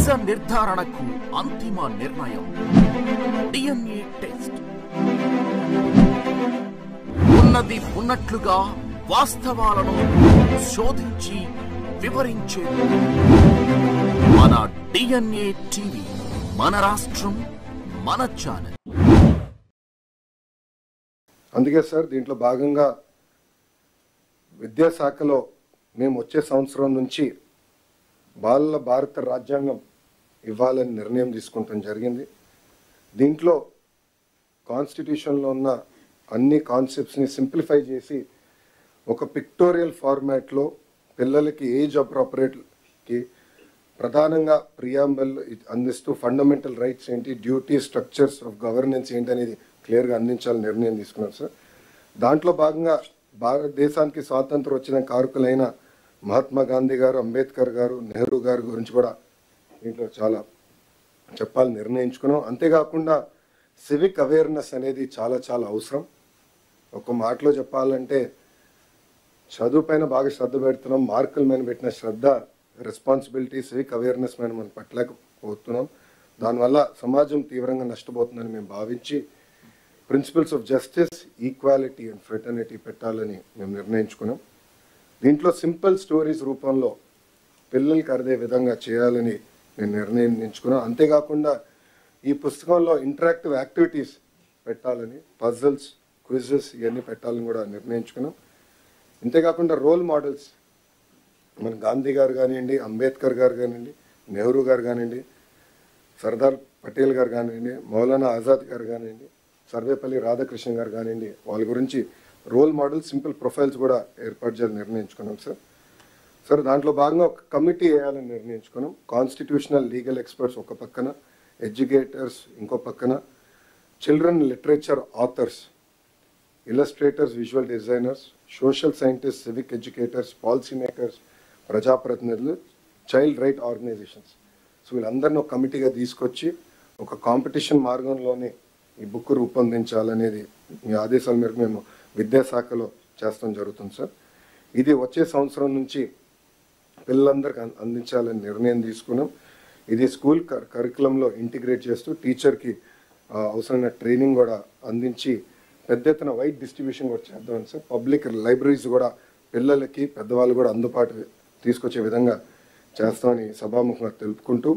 నిజ నిర్ధారణకు అంతిమ నిర్ణయం డిఎన్ఏ టెస్ట్. ఉన్నది ఉన్నట్లుగా వాస్తవాలను శోధించి వివరించే మన డిఎన్ఏ టీవీ, మన రాష్ట్రం, మన ఛానల్. అందుకే సార్ దీంట్లో భాగంగా విద్యాశాఖలో మేము వచ్చే సంవత్సరం నుంచి బాలల భారత రాజ్యాంగం ఇవ్వాలని నిర్ణయం తీసుకుంటాం జరిగింది. దీంట్లో కాన్స్టిట్యూషన్లో ఉన్న అన్ని కాన్సెప్ట్స్ని సింప్లిఫై చేసి ఒక పిక్టోరియల్ ఫార్మాట్లో పిల్లలకి ఏజ్ అప్రోప్రియేట్కి ప్రధానంగా ప్రియాంబల్ అందిస్తూ ఫండమెంటల్ రైట్స్ ఏంటి, డ్యూటీ, స్ట్రక్చర్స్ ఆఫ్ గవర్నెన్స్ ఏంటి అనేది క్లియర్గా అందించాలని నిర్ణయం తీసుకున్నాం సార్. దాంట్లో భాగంగా భారతదేశానికి స్వాతంత్రం వచ్చిన కారకులైన మహాత్మా గాంధీ గారు, అంబేద్కర్ గారు, నెహ్రూ గారి గురించి కూడా దీంట్లో చాలా చెప్పాలని నిర్ణయించుకున్నాం. అంతేకాకుండా సివిక్ అవేర్నెస్ అనేది చాలా చాలా అవసరం. ఒక మాటలో చెప్పాలంటే చదువు పైన బాగా శ్రద్ధ పెడుతున్నాం, మార్కుల మీద పెట్టిన శ్రద్ధ, రెస్పాన్సిబిలిటీ, సివిక్ అవేర్నెస్ మీద మనం పట్టలేకపోతున్నాం. దానివల్ల సమాజం తీవ్రంగా నష్టపోతుందని మేము భావించి principles of justice, equality and fraternity పెట్టాలని మేము నిర్ణయించుకున్నాం. దీంట్లో సింపుల్ స్టోరీస్ రూపంలో పిల్లలకి అర్థే విధంగా చేయాలని నేను నిర్ణయించుకున్నాం. అంతేకాకుండా ఈ పుస్తకంలో ఇంటరాక్టివ్ యాక్టివిటీస్ పెట్టాలని, పజిల్స్, క్విజెస్ ఇవన్నీ పెట్టాలని కూడా నిర్ణయించుకున్నాం. అంతేకాకుండా రోల్ మోడల్స్ మన గాంధీ గారు కానివ్వండి, అంబేద్కర్ గారు కానివ్వండి, నెహ్రూ గారు కానివ్వండి, సర్దార్ పటేల్ గారు కానివ్వండి, మౌలానా ఆజాద్ గారు కానివ్వండి, సర్వేపల్లి రాధాకృష్ణ గారు కానివ్వండి, వాళ్ళ గురించి రోల్ మోడల్ సింపుల్ ప్రొఫైల్స్ కూడా ఏర్పాటు చేయాలని నిర్ణయించుకున్నాం సార్. దాంట్లో భాగంగా ఒక కమిటీ వేయాలని నిర్ణయించుకున్నాం. కాన్స్టిట్యూషనల్ లీగల్ ఎక్స్పర్ట్స్ ఒక పక్కన, ఎడ్యుకేటర్స్ ఇంకో పక్కన, children literature authors, illustrators, visual designers, social scientist, civic educators, policy makers, ప్రజాప్రతినిధులు, చైల్డ్ రైట్ ఆర్గనైజేషన్స్. సో వీళ్ళందరినీ ఒక కమిటీగా తీసుకొచ్చి ఒక కాంపిటీషన్ మార్గంలోనే ఈ బుక్ రూపొందించాలనేది మీ ఆదేశాల మేరకు మేము విద్యాశాఖలో చేస్తాం జరుగుతుంది సార్. ఇది వచ్చే సంవత్సరం నుంచి పిల్లలందరికీ అందించాలని నిర్ణయం తీసుకున్నాం. ఇది స్కూల్ కరికులంలో ఇంటిగ్రేట్ చేస్తూ టీచర్కి అవసరమైన ట్రైనింగ్ కూడా అందించి పెద్ద ఎత్తున వైడ్ డిస్ట్రిబ్యూషన్ కూడా చేద్దామని సార్. పబ్లిక్ లైబ్రరీస్ కూడా పిల్లలకి, పెద్దవాళ్ళు కూడా అందుబాటు తీసుకొచ్చే విధంగా చేస్తామని సభాముఖంగా తెలుపుకుంటూ